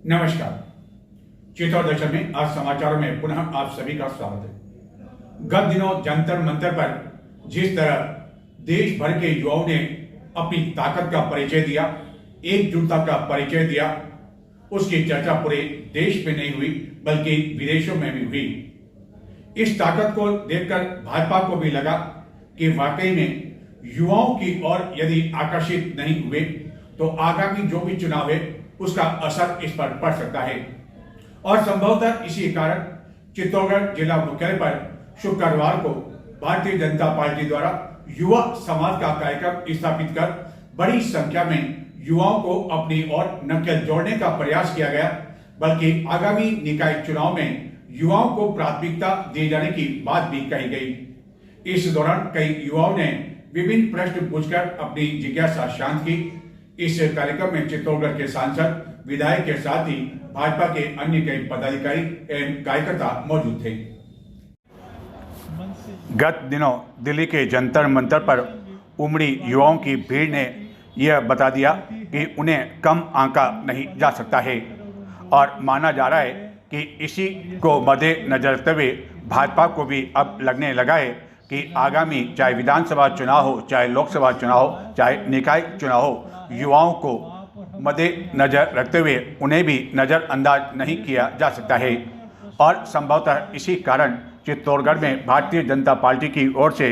नमस्कार। चित्तौड़ दर्शन में आज समाचारों में पुनः आप सभी का स्वागत है। गत दिनों जंतर मंतर पर जिस तरह देश भर के युवाओं ने अपनी ताकत का परिचय दिया, एकजुटता का परिचय दिया, उसकी चर्चा पूरे देश में नहीं हुई बल्कि विदेशों में भी हुई। इस ताकत को देखकर भाजपा को भी लगा कि वाकई में युवाओं की ओर यदि आकर्षित नहीं हुए तो आगामी जो भी चुनाव है उसका असर इस पर पड़ सकता है। और संभवतः इसी कारण चित्तौड़गढ़ जिला मुख्यालय पर शुक्रवार को भारतीय जनता पार्टी द्वारा युवा समाज का कार्यक्रम स्थापित कर बड़ी संख्या में युवाओं को अपनी ओर न केवल जोड़ने का प्रयास किया गया बल्कि आगामी निकाय चुनाव में युवाओं को प्राथमिकता दिए जाने की बात भी कही गई। इस दौरान कई युवाओं ने विभिन्न प्रश्न पूछकर अपनी जिज्ञासा शांत की। इस कार्यक्रम में चित्तौड़गढ़ के सांसद, विधायक के साथ ही भाजपा के अन्य कई पदाधिकारी एवं कार्यकर्ता मौजूद थे। गत दिनों दिल्ली के जंतर मंतर पर उमड़ी युवाओं की भीड़ ने यह बता दिया कि उन्हें कम आंका नहीं जा सकता है और माना जा रहा है कि इसी को मद्देनजर रखते हुए भाजपा को भी अब लगने लगा है कि आगामी चाहे विधानसभा चुनाव हो, चाहे लोकसभा चुनाव हो, चाहे निकाय चुनाव हो, युवाओं को मद्देनजर रखते हुए उन्हें भी नज़रअंदाज नहीं किया जा सकता है। और संभवतः इसी कारण चित्तौड़गढ़ में भारतीय जनता पार्टी की ओर से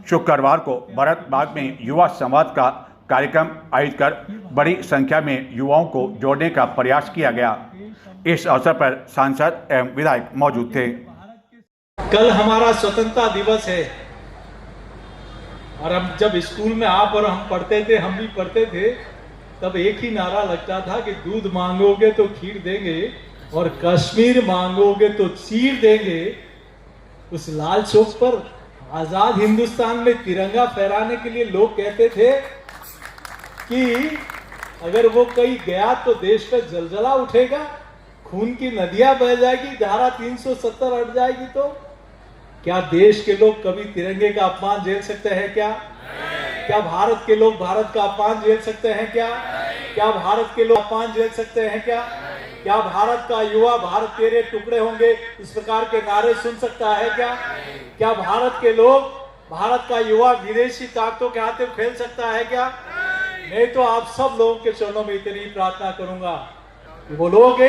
शुक्रवार को भरत बाग में युवा संवाद का कार्यक्रम आयोजित कर बड़ी संख्या में युवाओं को जोड़ने का प्रयास किया गया। इस अवसर पर सांसद एवं विधायक मौजूद थे। कल हमारा स्वतंत्रता दिवस है और हम जब स्कूल में आप और हम पढ़ते थे, हम भी पढ़ते थे, तब एक ही नारा लगता था कि दूध मांगोगे तो खीर देंगे और कश्मीर मांगोगे तो चीर देंगे। उस लाल चौक पर आजाद हिंदुस्तान में तिरंगा फहराने के लिए लोग कहते थे कि अगर वो कहीं गया तो देश पर जलजला उठेगा, खून की नदियां बह जाएगी, धारा 370 हट जाएगी। तो क्या देश के लोग कभी तिरंगे का अपमान झेल सकते हैं क्या भारत के लोग भारत का अपमान झेल सकते हैं क्या भारत के लोग अपमान झेल सकते हैं क्या भारत का युवा भारत तेरे टुकड़े होंगे इस प्रकार के नारे सुन सकता है क्या भारत के लोग, भारत का युवा विदेशी ताकतों के हाथों खेल सकता है क्या? मैं तो आप सब लोगों के चरणों में इतनी प्रार्थना करूंगा कि वो लोग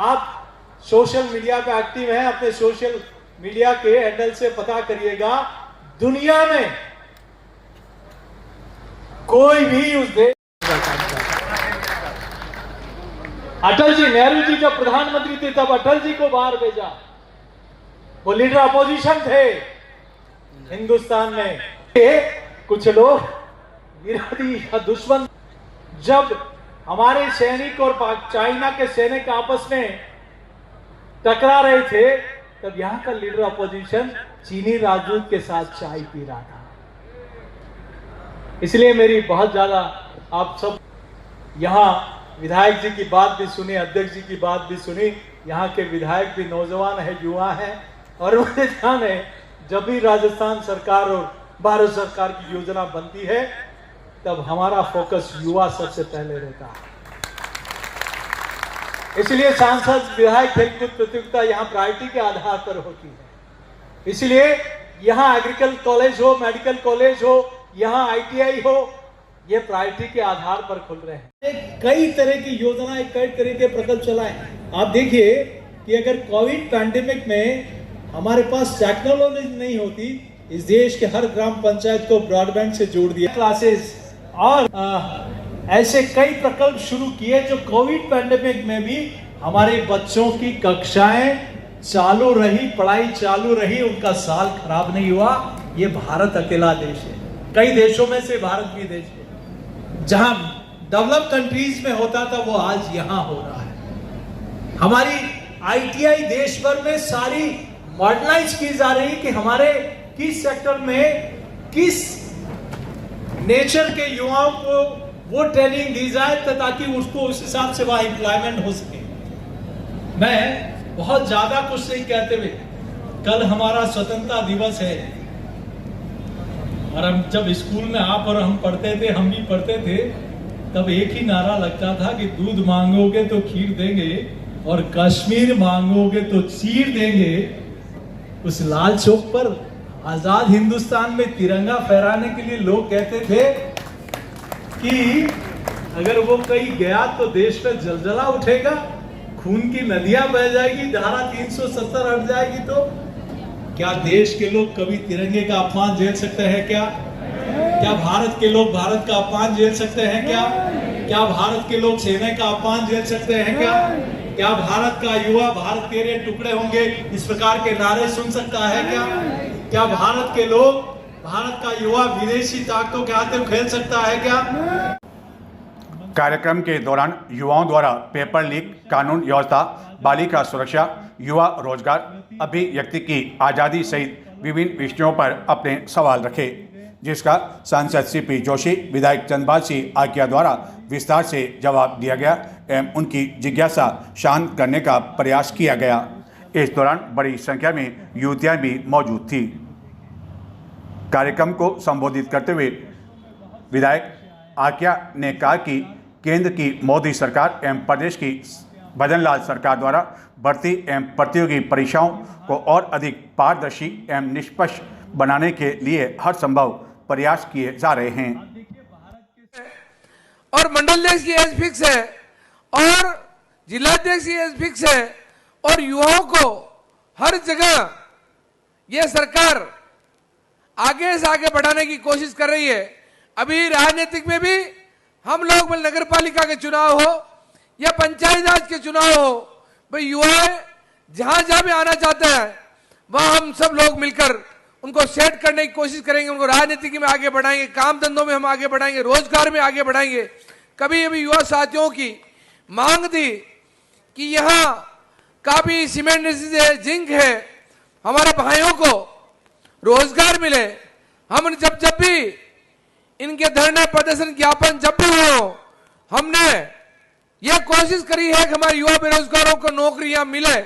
आप सोशल मीडिया पे एक्टिव हैं, अपने सोशल मीडिया के हैंडल से पता करिएगा, दुनिया में कोई भी उस देश, अटल जी, नेहरू जी जब प्रधानमंत्री थे तब अटल जी को बाहर भेजा। वो लीडर अपोजिशन थे हिंदुस्तान में। कुछ लोग विरोधी या दुश्मन, जब हमारे सैनिक और चाइना के सैनिक आपस में टकरा रहे थे तब यहां का लीडर अपोजिशन चीनी राजदूत के साथ चाय पी रहा था। इसलिए मेरी बहुत ज्यादा आप सब यहां विधायक जी की बात भी सुनी, अध्यक्ष जी की बात भी सुनी। यहाँ के विधायक भी नौजवान है, युवा है और मुझे ध्यान है जब भी राजस्थान सरकार और भारत सरकार की योजना बनती है तब हमारा फोकस युवा सबसे पहले रहता है। इसलिए सांसद विधायक खेलकूद प्रतियोगिता यहाँ प्रायोरिटी के आधार पर होती है। इसलिए यहाँ एग्रीकल्चर कॉलेज हो, मेडिकल कॉलेज हो, यहाँ ITI हो, ये प्रायोरिटी के आधार पर खुल रहे हैं। कई तरह की योजनाएं, कई तरह के प्रकल्प चलाए। आप देखिए कि अगर कोविड पैंडेमिक में हमारे पास टेक्नोलॉजी नहीं होती, इस देश के हर ग्राम पंचायत को ब्रॉडबैंड से जोड़ दिया, क्लासेस और ऐसे कई प्रकल्प शुरू किए जो कोविड पैंडेमिक में भी हमारे बच्चों की कक्षाएं चालू रही, पढ़ाई चालू रही, उनका साल खराब नहीं हुआ। ये भारत अकेला देश है, कई देशों में से भारत भी देश है। जहां डेवलप कंट्रीज में होता था वो आज यहां हो रहा है। हमारी ITI देश भर में सारी मॉडर्नाइज की जा रही कि हमारे किस सेक्टर में किस नेचर के युवाओं को वो ट्रेनिंग दी जाए ताकि उसको उस हिसाब से वहां एम्प्लॉयमेंट हो सके। मैं बहुत ज्यादा कुछ नहीं कहते हुए, कल हमारा स्वतंत्रता दिवस है और हम जब स्कूल में आप और हम पढ़ते थे, हम भी पढ़ते थे, तब एक ही नारा लगता था कि दूध मांगोगे तो खीर देंगे और कश्मीर मांगोगे तो चीर देंगे। उस लाल चौक पर आजाद हिंदुस्तान में तिरंगा फहराने के लिए लोग कहते थे कि अगर वो कहीं गया तो देश में जलजला उठेगा, खून की नदियां बह जाएगी, धारा 370 हट जाएगी। तो क्या देश के लोग कभी तिरंगे का अपमान झेल सकते हैं क्या? क्या भारत के लोग भारत का अपमान झेल सकते हैं क्या? क्या भारत के लोग सेना का अपमान झेल सकते हैं क्या? क्या भारत का युवा भारत तेरे टुकड़े होंगे इस प्रकार के नारे सुन सकता है क्या? क्या भारत के लोग भारत का युवा विदेशी ताकतों के हाथों खेल सकता है क्या? कार्यक्रम के दौरान युवाओं द्वारा पेपर लीक, कानून व्यवस्था, बालिका सुरक्षा, युवा रोजगार, अभिव्यक्ति की आज़ादी सहित विभिन्न विषयों पर अपने सवाल रखे, जिसका सांसद सीपी जोशी, विधायक चंद्रपाल सिंह आकिया द्वारा विस्तार से जवाब दिया गया एवं उनकी जिज्ञासा शांत करने का प्रयास किया गया। इस दौरान बड़ी संख्या में युवतियां भी मौजूद थी। कार्यक्रम को संबोधित करते हुए विधायक आकिया ने कहा कि केंद्र की मोदी सरकार एवं प्रदेश की भजनलाल सरकार द्वारा भर्ती एवं प्रतियोगी परीक्षाओं को और अधिक पारदर्शी एवं निष्पक्ष बनाने के लिए हर संभव प्रयास किए जा रहे हैं। और मंडल अध्यक्ष की एज फिक्स है और जिलाध्यक्ष की एज फिक्स है और युवाओं को हर जगह यह सरकार आगे से आगे बढ़ाने की कोशिश कर रही है। अभी राजनीतिक में भी हम लोग नगर पालिका के चुनाव हो या पंचायत राज के चुनाव हो, भाई युवा जहां जहां भी आना चाहते हैं वहां हम सब लोग मिलकर उनको सेट करने की कोशिश करेंगे, उनको राजनीति में आगे बढ़ाएंगे, काम धंधों में हम आगे बढ़ाएंगे, रोजगार में आगे बढ़ाएंगे। कभी अभी युवा साथियों की मांग थी कि यहाँ काफी सीमेंट जिंक है, हमारे भाइयों को रोजगार मिले। हम जब भी इनके धरने प्रदर्शन ज्ञापन जब भी हो, हमने यह कोशिश करी है कि हमारे युवा बेरोजगारों को नौकरियां मिले।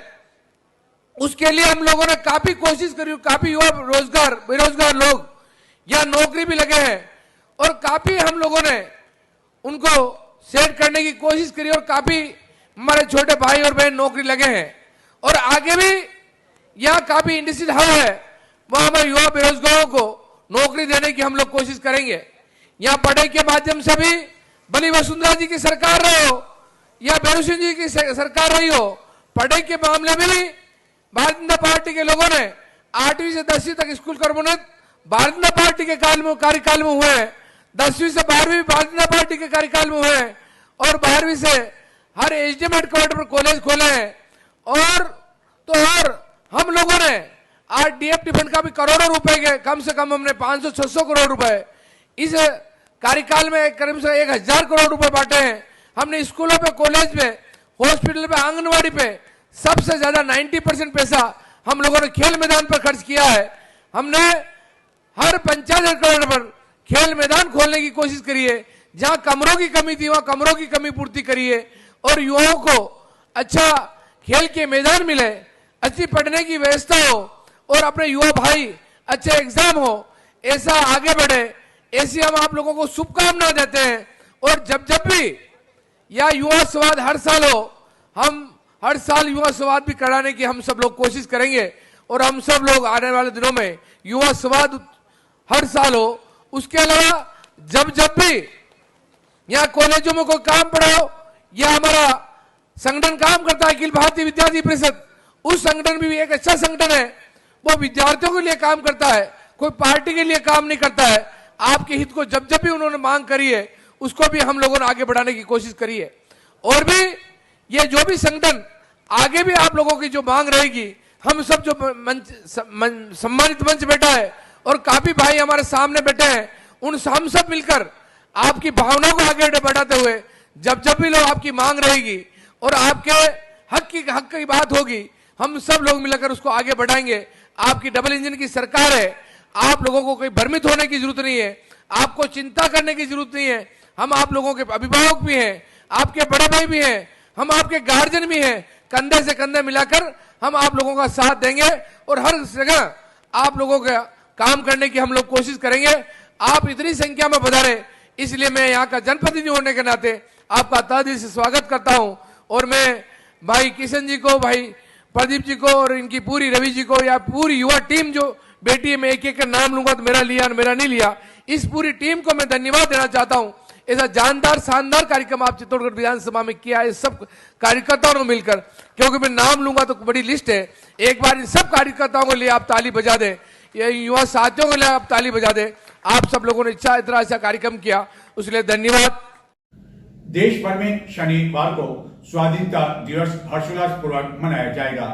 उसके लिए हम लोगों ने काफी कोशिश करी, काफी युवा बेरोजगार लोग या नौकरी भी लगे हैं और काफी हम लोगों ने उनको सेट करने की कोशिश करी और काफी हमारे छोटे भाई और बहन नौकरी लगे हैं। और आगे भी यहाँ काफी इंडस्ट्रियल हब है, वहां हमारे युवा बेरोजगारों को नौकरी देने की हम लोग कोशिश करेंगे। यहाँ पढ़ाई के माध्यम से भी भली वसुंधरा जी की सरकार रही हो या बेरू सिंह जी की सरकार रही हो, पढ़ाई के मामले में भी भारतीय जनता पार्टी के लोगों ने 8वीं से 10वीं तक स्कूल कर्मोन्नत भारतीय जनता पार्टी के कार्यकाल में हुए हैं, 10वीं से 12वीं भारतीय जनता पार्टी के कार्यकाल में हुए हैं और 12वीं से हर एसडीएम हेडक्वार्टर पर कॉलेज खोले हैं। और हम लोगों ने आज डीएफटी फंड का भी करोड़ों रुपए के कम से कम हमने 500-600 करोड़ रुपए इस कार्यकाल में करीब से 1000 करोड़ रुपए बांटे हैं। हमने स्कूलों पे, कॉलेज में, हॉस्पिटल पे, आंगनवाड़ी पे सबसे ज्यादा 90% पैसा हम लोगों ने खेल मैदान पर खर्च किया है। हमने हर पंचायत हेडक्वार्टर पर खेल मैदान खोलने की कोशिश करी है, जहां कमरों की कमी थी वहां कमरों की कमी पूर्ति करी है और युवाओं को अच्छा खेल के मैदान मिले, अच्छी पढ़ने की व्यवस्था हो और अपने युवा भाई अच्छे एग्जाम हो, ऐसा आगे बढ़े, ऐसी हम आप लोगों को शुभकामनाएं देते हैं। और जब भी या युवा संवाद हर साल हो, हम हर साल युवा संवाद भी कराने की हम सब लोग कोशिश करेंगे और हम सब लोग आने वाले दिनों में युवा संवाद हर साल हो। उसके अलावा जब भी यहाँ कॉलेजों में कोई काम पड़ा हो या हमारा संगठन काम करता है अखिल भारतीय विद्यार्थी परिषद, उस संगठन भी एक अच्छा संगठन है, वो विद्यार्थियों के लिए काम करता है, कोई पार्टी के लिए काम नहीं करता है। आपके हित को जब भी उन्होंने मांग करी है उसको भी हम लोगों ने आगे बढ़ाने की कोशिश करी है। और भी ये जो भी संगठन आगे भी आप लोगों की जो मांग रहेगी, हम सब जो सम्मानित मंच बैठा है और काफी भाई हमारे सामने बैठे हैं, उन हम सब मिलकर आपकी भावनाओं को आगे बढ़ाते हुए जब भी लोग आपकी मांग रहेगी और आपके हक की बात होगी, हम सब लोग मिलकर उसको आगे बढ़ाएंगे। आपकी डबल इंजन की सरकार है, आप लोगों को कोई भ्रमित होने की जरूरत नहीं है, आपको चिंता करने की जरूरत नहीं है। हम आप लोगों के अभिभावक भी हैं, आपके बड़े भाई भी हैं, हम आपके गार्जियन भी हैं, कंधे से कंधे मिलाकर हम आप लोगों का साथ देंगे और हर जगह आप लोगों का काम करने की हम लोग कोशिश करेंगे। आप इतनी संख्या में पधारे, इसलिए मैं यहाँ का जनप्रतिनिधि होने के नाते आपका तहे दिल से स्वागत करता हूँ। और मैं भाई किशन जी को, भाई प्रदीप जी को और इनकी पूरी रवि जी को या पूरी युवा टीम जो बैठी है, मैं एक एक का नाम लूंगा तो मेरा लिया मेरा नहीं लिया, इस पूरी टीम को मैं धन्यवाद देना चाहता हूं। ऐसा जानदार शानदार कार्यक्रम आप चित्तौड़गढ़ विधानसभा में किया है सब कार्यकर्ताओं ने मिलकर, क्योंकि मैं नाम लूंगा तो बड़ी लिस्ट है। एक बार इन सब कार्यकर्ताओं के लिए आप ताली बजा दें, ये युवा साथियों के लिए आप ताली बजा दें। आप सब लोगों ने इतना अच्छा कार्यक्रम किया, उसके लिए धन्यवाद। देश भर में शनिवार को स्वाधीनता दिवस हर्षोल्लास पूर्वक मनाया जाएगा।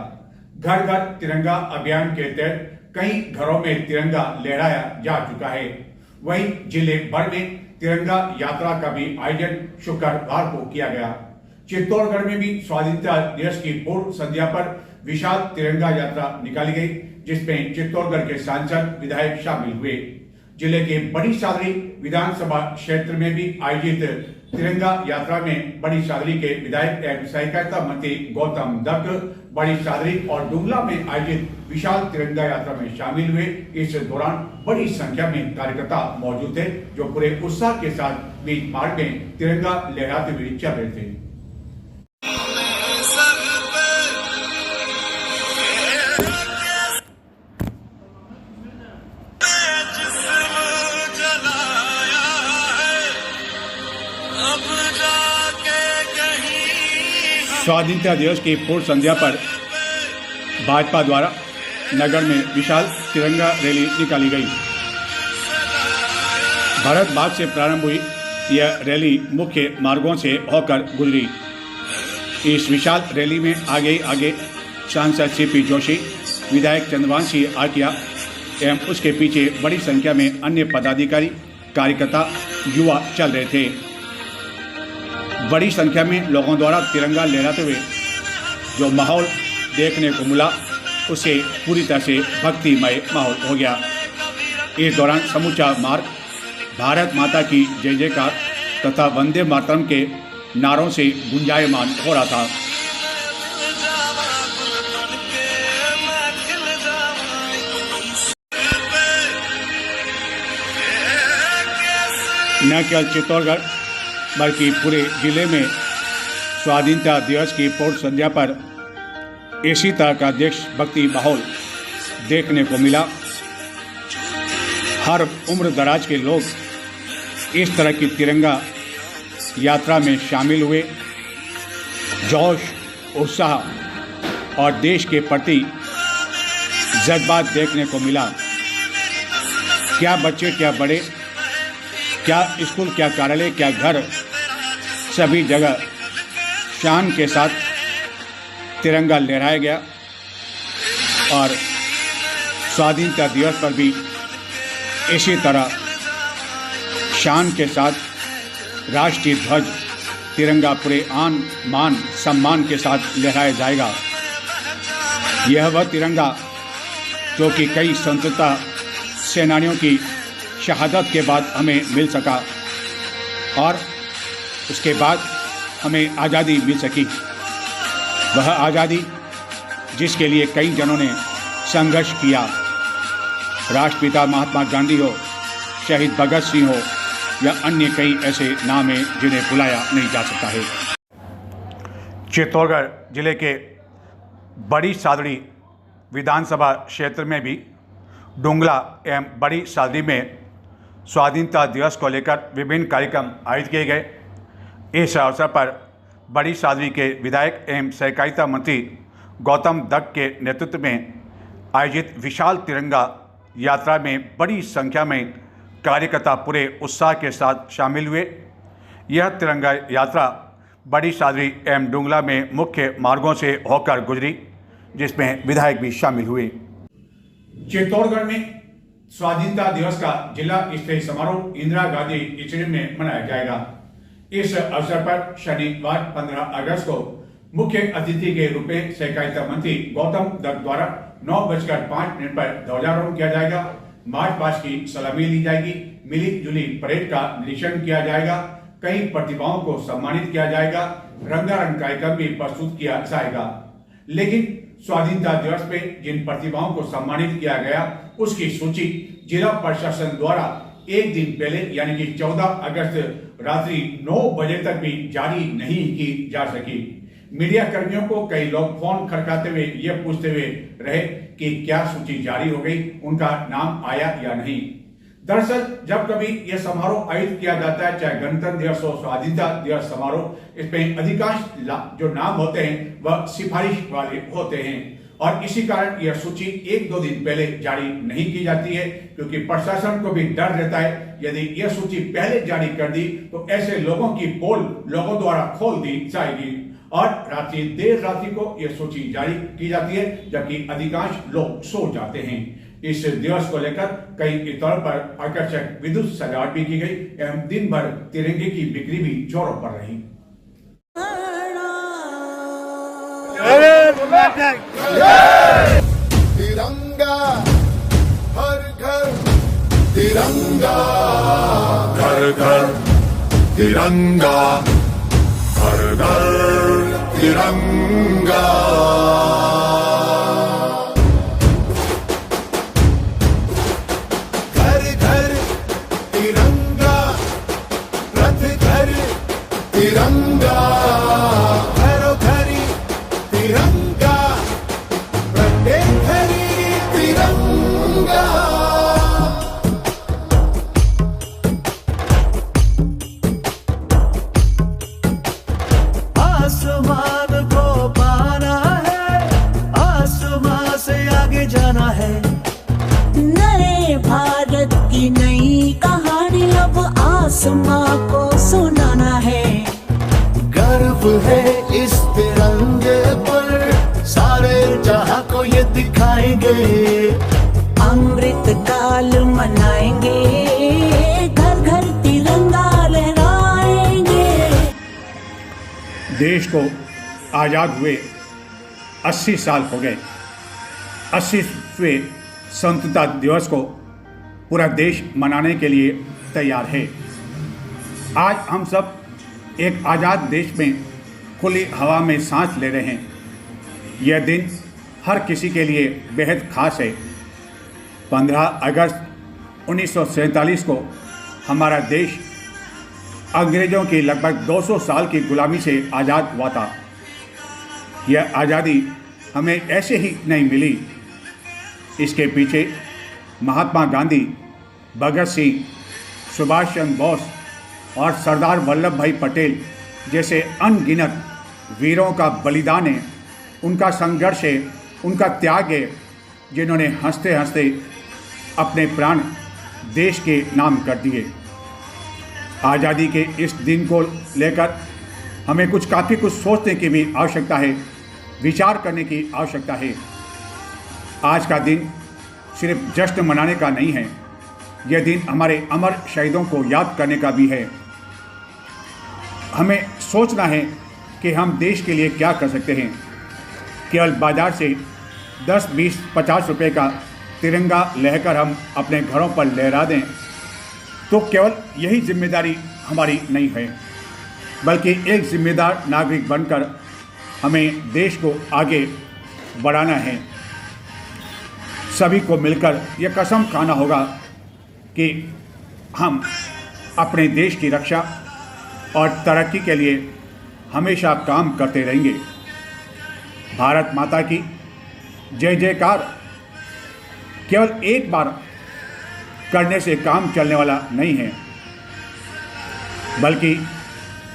घर घर तिरंगा अभियान के तहत कई घरों में तिरंगा लहराया जा चुका है। वहीं जिले भर में तिरंगा यात्रा का भी आयोजन शुक्रवार को किया गया। चित्तौड़गढ़ में भी स्वाधीनता दिवस की पूर्व संध्या पर विशाल तिरंगा यात्रा निकाली गई, जिसमें चित्तौड़गढ़ के सांसद विधायक शामिल हुए। जिले के बड़ी सादरी विधानसभा क्षेत्र में भी आयोजित तिरंगा यात्रा में बड़ी सादरी के विधायक एवं सहकारिता मंत्री गौतम दत्त बड़ी सादरी और डुंगला में आयोजित विशाल तिरंगा यात्रा में शामिल हुए। इस दौरान बड़ी संख्या में कार्यकर्ता मौजूद थे, जो पूरे उत्साह के साथ बीच मार्ग में तिरंगा लहराते हुए चल रहे थे। स्वाधीनता दिवस की पूर्व संध्या पर भाजपा द्वारा नगर में विशाल तिरंगा रैली निकाली गई। भारत बाग से प्रारंभ हुई यह रैली मुख्य मार्गों से होकर गुजरी। इस विशाल रैली में आगे सांसद सीपी जोशी, विधायक चंद्रवंशी आकिया एवं उसके पीछे बड़ी संख्या में अन्य पदाधिकारी, कार्यकर्ता, युवा चल रहे थे। बड़ी संख्या में लोगों द्वारा तिरंगा लहराते हुए जो माहौल देखने को मिला, उसे पूरी तरह से भक्तिमय माहौल हो गया। इस दौरान समूचा मार्ग भारत माता की जय जयकार तथा वंदे मातरम के नारों से गुंजायमान हो रहा था। न केवल चित्तौड़गढ़ बल्कि पूरे जिले में स्वाधीनता दिवस की पूर्व संध्या पर इसी तरह का देशभक्ति माहौल देखने को मिला। हर उम्र दराज के लोग इस तरह की तिरंगा यात्रा में शामिल हुए। जोश, उत्साह और देश के प्रति जज्बात देखने को मिला। क्या बच्चे, क्या बड़े, क्या स्कूल, क्या कार्यालय, क्या घर, सभी जगह शान के साथ तिरंगा लहराया गया। और स्वाधीनता दिवस पर भी इसी तरह शान के साथ राष्ट्रीय ध्वज तिरंगा पूरे आन मान सम्मान के साथ लहराया जाएगा। यह वह तिरंगा जो कि कई स्वतंत्रता सेनानियों की शहादत के बाद हमें मिल सका और उसके बाद हमें आज़ादी मिल सकी। वह आज़ादी जिसके लिए कई जनों ने संघर्ष किया। राष्ट्रपिता महात्मा गांधी हो, शहीद भगत सिंह हो या अन्य कई ऐसे नाम हैं जिन्हें भुलाया नहीं जा सकता है। चित्तौड़गढ़ जिले के बड़ी सादड़ी विधानसभा क्षेत्र में भी डुंगला एवं बड़ी सादड़ी में स्वाधीनता दिवस को लेकर विभिन्न कार्यक्रम आयोजित किए गए। इस अवसर पर बड़ी सादड़ी के विधायक एवं सहकारिता मंत्री गौतम दत्त के नेतृत्व में आयोजित विशाल तिरंगा यात्रा में बड़ी संख्या में कार्यकर्ता पूरे उत्साह के साथ शामिल हुए। यह तिरंगा यात्रा बड़ी सादड़ी एवं डुंगला में मुख्य मार्गों से होकर गुजरी, जिसमें विधायक भी शामिल हुए। चित्तौड़गढ़ में स्वाधीनता दिवस का जिला स्तरीय समारोह इंदिरा गांधी स्टेडियम में मनाया जाएगा। इस अवसर पर शनिवार 15 अगस्त को मुख्य अतिथि के रूप में सहकारिता मंत्री गौतम दत्त द्वारा 9:05 पर ध्वजारोहण किया जाएगा। मार्च पास्ट की सलामी ली जाएगी। मिली जुली परेड का निरीक्षण किया जाएगा। कई प्रतिभाओं को सम्मानित किया जाएगा। रंगारंग कार्यक्रम भी प्रस्तुत किया जाएगा। लेकिन स्वाधीनता दिवस पे जिन प्रतिभाओं को सम्मानित किया गया, उसकी सूची जिला प्रशासन द्वारा एक दिन पहले यानी कि 14 अगस्त रात्रि 9 बजे तक भी जारी नहीं की जा सकी। मीडिया कर्मियों को कई लोग फोन खड़काते हुए यह पूछते हुए रहे कि क्या सूची जारी हो गई, उनका नाम आया या नहीं। दरअसल जब कभी यह समारोह आयोजित किया जाता है, चाहे गणतंत्र दिवस हो, स्वाधीनता दिवस समारोह, इसमें अधिकांश जो नाम होते हैं वह सिफारिश वाले होते हैं और इसी कारण यह सूची 1-2 दिन पहले जारी नहीं की जाती है, क्योंकि प्रशासन को भी डर रहता है यदि यह सूची पहले जारी कर दी तो ऐसे लोगों की पोल लोगों द्वारा खोल दी जाएगी और देर रात्रि को यह सूची जारी की जाती है, जबकि अधिकांश लोग सो जाते हैं। इस दिवस को लेकर कई स्थानों पर आकर्षक विद्युत सजावट भी की गई एवं दिन भर तिरंगे की बिक्री भी जोरों पर रही। तिरंगा हर घर तिरंगा, घर घर तिरंगा, हर घर तिरंगा। घर घर तिरंगा, रथ घर तिरंगा, घरों घरी तिरंगा, प्रत्येक घरी तिरंगा। आसमान को पाना है, आसमान से आगे जाना है। नए भारत की नई कहानी अब आसमां को सुनाना है। गर्व है इस तिरंगे पर, सारे जहां को ये दिखाएंगे। अमृत काल मनाएंगे, घर घर तिरंगा लहराएंगे। देश को आजाद हुए 80 साल हो गए। 80वें स्वतंत्रता दिवस को पूरा देश मनाने के लिए तैयार है। आज हम सब एक आज़ाद देश में खुली हवा में सांस ले रहे हैं। यह दिन हर किसी के लिए बेहद खास है। 15 अगस्त 1947 को हमारा देश अंग्रेज़ों की लगभग 200 साल की गुलामी से आज़ाद हुआ था। यह आज़ादी हमें ऐसे ही नहीं मिली। इसके पीछे महात्मा गांधी, भगत सिंह, सुभाष चंद्र बोस और सरदार वल्लभ भाई पटेल जैसे अनगिनत वीरों का बलिदान है, उनका संघर्ष है, उनका त्याग है, जिन्होंने हंसते हंसते अपने प्राण देश के नाम कर दिए। आज़ादी के इस दिन को लेकर हमें काफ़ी कुछ सोचने की भी आवश्यकता है, विचार करने की आवश्यकता है। आज का दिन सिर्फ जश्न मनाने का नहीं है, यह दिन हमारे अमर शहीदों को याद करने का भी है। हमें सोचना है कि हम देश के लिए क्या कर सकते हैं। केवल बाज़ार से 10, 20, 50 रुपये का तिरंगा लेकर हम अपने घरों पर लहरा दें तो केवल यही जिम्मेदारी हमारी नहीं है, बल्कि एक जिम्मेदार नागरिक बनकर हमें देश को आगे बढ़ाना है। सभी को मिलकर यह कसम खाना होगा कि हम अपने देश की रक्षा और तरक्की के लिए हमेशा काम करते रहेंगे। भारत माता की जय जयकार केवल एक बार करने से काम चलने वाला नहीं है, बल्कि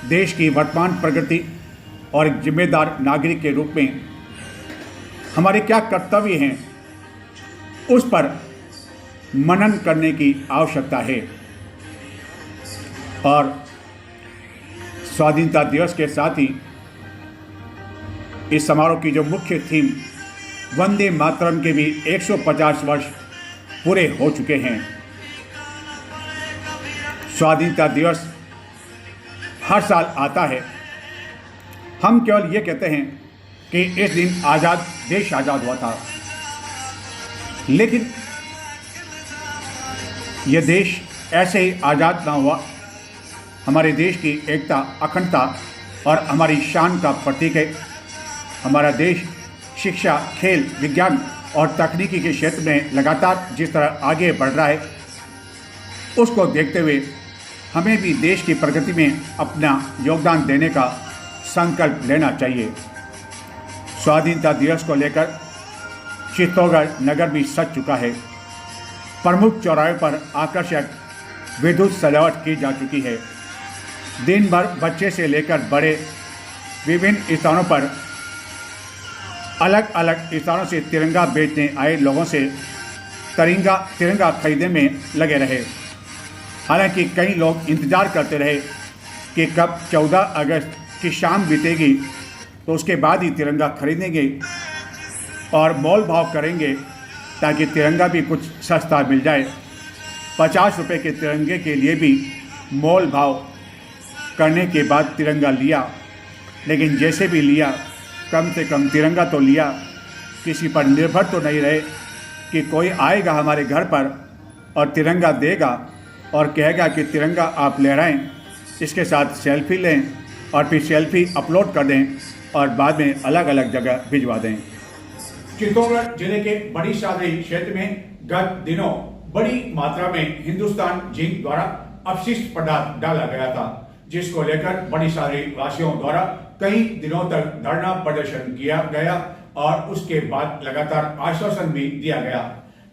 देश की वर्तमान प्रगति और एक जिम्मेदार नागरिक के रूप में हमारे क्या कर्तव्य हैं, उस पर मनन करने की आवश्यकता है। और स्वाधीनता दिवस के साथ ही इस समारोह की जो मुख्य थीम वंदे मातरम के भी 150 वर्ष पूरे हो चुके हैं। स्वाधीनता दिवस हर साल आता है। हम केवल ये कहते हैं कि इस दिन देश आज़ाद हुआ था, लेकिन यह देश ऐसे ही आज़ाद ना हुआ। हमारे देश की एकता, अखंडता और हमारी शान का प्रतीक है। हमारा देश शिक्षा, खेल, विज्ञान और तकनीकी के क्षेत्र में लगातार जिस तरह आगे बढ़ रहा है, उसको देखते हुए हमें भी देश की प्रगति में अपना योगदान देने का संकल्प लेना चाहिए। स्वाधीनता दिवस को लेकर चित्तौड़गढ़ नगर भी सज चुका है। प्रमुख चौराहे पर आकर्षक विद्युत सजावट की जा चुकी है। दिन भर बच्चे से लेकर बड़े विभिन्न स्थानों पर अलग अलग स्थानों से तिरंगा बेचने आए लोगों से तिरंगा खरीदने में लगे रहे। हालांकि कई लोग इंतज़ार करते रहे कि कब 14 अगस्त की शाम बीतेगी तो उसके बाद ही तिरंगा खरीदेंगे और मोल भाव करेंगे ताकि तिरंगा भी कुछ सस्ता मिल जाए। 50 रुपये के तिरंगे के लिए भी मोल भाव करने के बाद तिरंगा लिया, लेकिन जैसे भी लिया कम से कम तिरंगा तो लिया। किसी पर निर्भर तो नहीं रहे कि कोई आएगा हमारे घर पर और तिरंगा देगा और कहेगा कि तिरंगा आप लहराएं, इसके साथ सेल्फी लें और फिर सेल्फी अपलोड कर दें और बाद में अलग अलग जगह भिजवा दें। चित्तौड़गढ़ जिले के बड़ी सादरी क्षेत्र में गत दिनों बड़ी मात्रा में हिंदुस्तान जिंक द्वारा अपशिष्ट पदार्थ डाला गया था, जिसको लेकर बड़ी सादरी वासियों द्वारा कई दिनों तक धरना प्रदर्शन किया गया और उसके बाद लगातार आश्वासन भी दिया गया।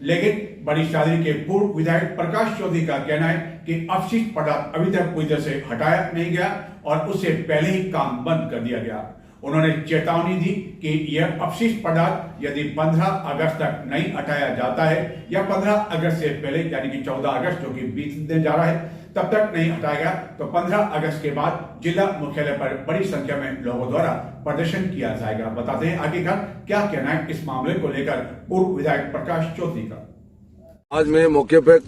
लेकिन बड़ी सादरी के पूर्व विधायक प्रकाश चौधरी का कहना है कि अपशिष्ट पदार्थ अभी तक पूरी तरह से हटाया नहीं गया और उससे पहले ही काम बंद कर दिया गया। उन्होंने चेतावनी दी कि यह अपशिष्ट पदार्थ यदि 15 अगस्त तक नहीं हटाया जाता है या 15 अगस्त से पहले यानी कि 14 अगस्त जो कि बीतने जा रहा है तब तक नहीं हटाया गया तो 15 अगस्त के बाद जिला मुख्यालय पर बड़ी संख्या में लोगों द्वारा प्रदर्शन किया जाएगा। बताते हैं आखिरकार क्या कहना है इस मामले को लेकर पूर्व विधायक प्रकाश चौधरी का। आज मैं मौके पर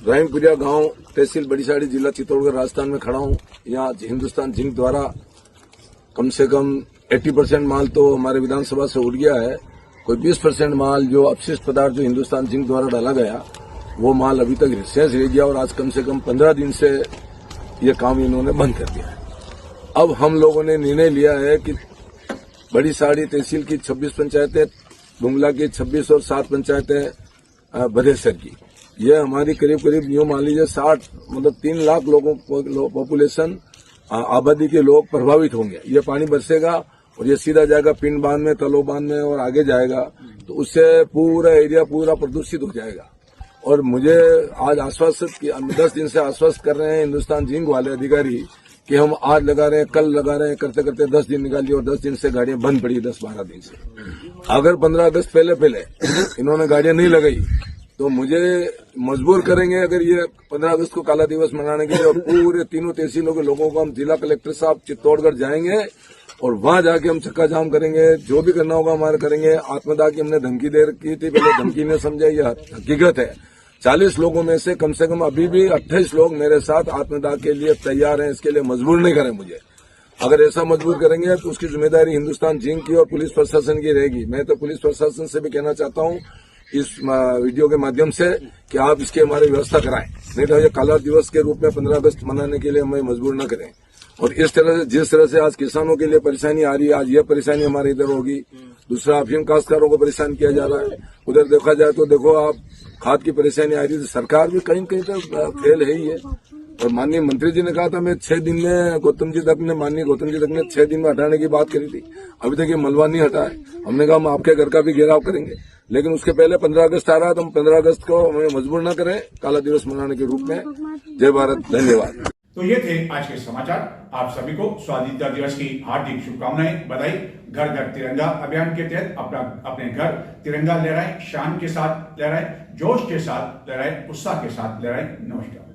राहिमपुरिया गांव तहसील बड़ी साड़ी जिला चित्तौड़गढ़ राजस्थान में खड़ा हूं। यहाँ हिंदुस्तान जिंक द्वारा कम से कम 80% माल तो हमारे विधानसभा से उड़ गया है। कोई 20% माल जो अपशिष्ट पदार्थ जो हिंदुस्तान जिंक द्वारा डाला गया वो माल अभी तक शेष रह गया और आज कम से कम 15 दिन से ये काम इन्होंने बंद कर दिया है। अब हम लोगों ने निर्णय लिया है कि बड़ी साड़ी तहसील की 26 पंचायतें, बुंगला की 26 और 7 पंचायतें बधेसर की, ये हमारी करीब करीब यूं मान लीजिए 60 मतलब 3 लाख लोगों पॉपुलेशन आबादी के लोग प्रभावित होंगे। ये पानी बरसेगा और ये सीधा जाएगा पिंड बांध में, तलो बांध में और आगे जाएगा तो उससे पूरा एरिया पूरा प्रदूषित हो जाएगा। और मुझे आज आश्वासित 10 दिन से आश्वस्त कर रहे हैं हिंदुस्तान जिंक वाले अधिकारी कि हम आज लगा रहे हैं, कल लगा रहे हैं, करते करते 10 दिन निकाल लिए और 10 दिन से गाड़ियां बंद पड़ी, 10-12 दिन से। अगर 15 अगस्त पहले इन्होंने गाड़ियां नहीं लगाई तो मुझे मजबूर करेंगे अगर ये 15 अगस्त को काला दिवस मनाने के लिए और पूरे तीनों तहसीलों के लोगों को हम जिला कलेक्टर साहब चित्तौड़गढ़ जाएंगे और वहां जाके हम चक्का जाम करेंगे। जो भी करना होगा हमारे करेंगे। आत्मदाह की हमने धमकी दे रखी थी, पहले धमकी ने समझा, यह हकीकत है। 40 लोगों में से कम अभी भी 28 लोग मेरे साथ आत्मदाह के लिए तैयार हैं। इसके लिए मजबूर नहीं करें मुझे। अगर ऐसा मजबूर करेंगे तो उसकी जिम्मेदारी हिंदुस्तान जिंक की और पुलिस प्रशासन की रहेगी। मैं तो पुलिस प्रशासन से भी कहना चाहता हूं इस वीडियो के माध्यम से कि आप इसकी हमारी व्यवस्था कराएं, नहीं तो ये काला दिवस के रूप में 15 अगस्त मनाने के लिए हमें मजबूर न करें। और इस तरह से जिस तरह से आज किसानों के लिए परेशानी आ रही है, आज यह परेशानी हमारे इधर होगी। दूसरा, अफीम काश्तकारों को परेशान किया जा रहा है। उधर देखा जाए तो देखो आप खाद की परेशानी आ रही है। सरकार भी कहीं कहीं तक फेल है ही है। और माननीय मंत्री जी ने कहा था मैं 6 दिन में, माननीय गौतम जी तक ने 6 दिन में हटाने की बात करी थी। अभी तक ये मलबा नहीं हटा है। हमने कहा हम आपके घर का भी घेराव करेंगे, लेकिन उसके पहले 15 अगस्त आ रहा है तो हम 15 अगस्त को हमें मजबूर न करें काला दिवस मनाने के रूप में। जय भारत, धन्यवाद। तो ये थे आज के समाचार। आप सभी को स्वाधीनता दिवस की हार्दिक शुभकामनाएं, बधाई। घर घर तिरंगा अभियान के तहत अपने घर तिरंगा लहराएं, शान के साथ लहराएं, जोश के साथ लहराएं, उत्साह के साथ लहराएं। नमस्कार।